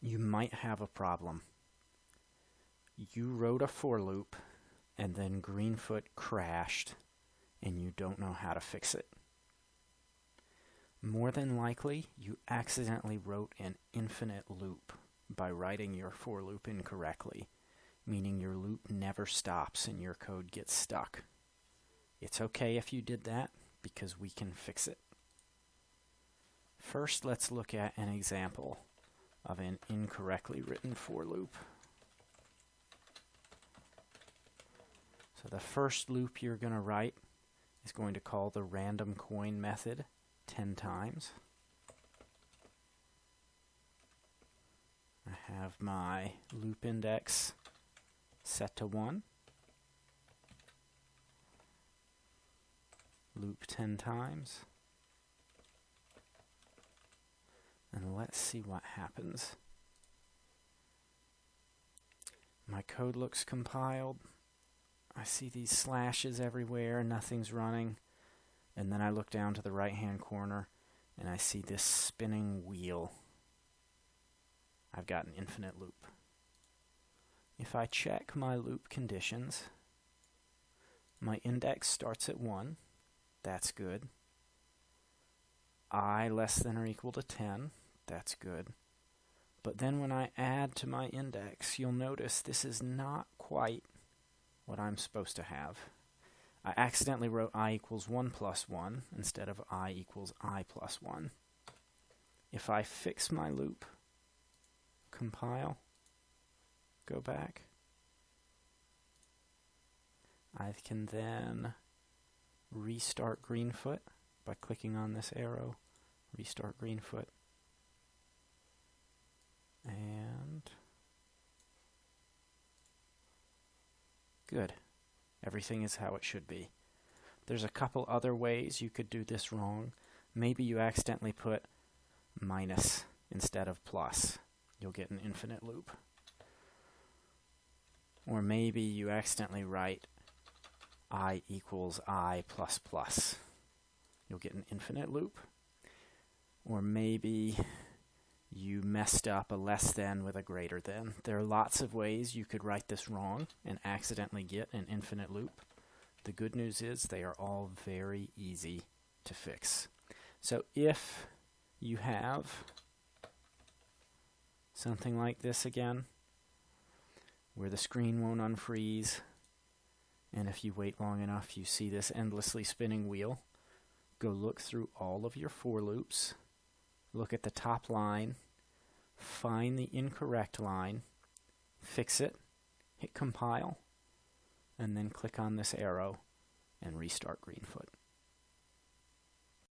you might have a problem. You wrote a for loop and then Greenfoot crashed and you don't know how to fix it. More than likely, you accidentally wrote an infinite loop by writing your for loop incorrectly, meaning your loop never stops and your code gets stuck. It's okay if you did that because we can fix it. First, let's look at an example of an incorrectly written for loop. So the first loop you're going to write is going to call the random coin method 10 times. I have my loop index set to 1. Loop 10 times. And let's see what happens. My code looks compiled. I see these slashes everywhere, nothing's running. And then I look down to the right-hand corner and I see this spinning wheel. I've got an infinite loop. If I check my loop conditions, my index starts at 1. That's good. I less than or equal to 10. That's good. But then when I add to my index, you'll notice this is not quite what I'm supposed to have. I accidentally wrote I equals 1 plus 1 instead of I equals I plus 1. If I fix my loop, compile, go back, I can then restart Greenfoot by clicking on this arrow, restart Greenfoot, and good. Everything is how it should be. There's a couple other ways you could do this wrong. Maybe you accidentally put minus instead of plus. You'll get an infinite loop. Or maybe you accidentally write I equals I plus plus. You'll get an infinite loop. Or maybe you messed up a less than with a greater than. There are lots of ways you could write this wrong and accidentally get an infinite loop. The good news is they are all very easy to fix. So if you have something like this again, where the screen won't unfreeze, and if you wait long enough you see this endlessly spinning wheel, go look through all of your for loops, look at the top line, find the incorrect line, fix it, hit compile, and then click on this arrow and restart Greenfoot.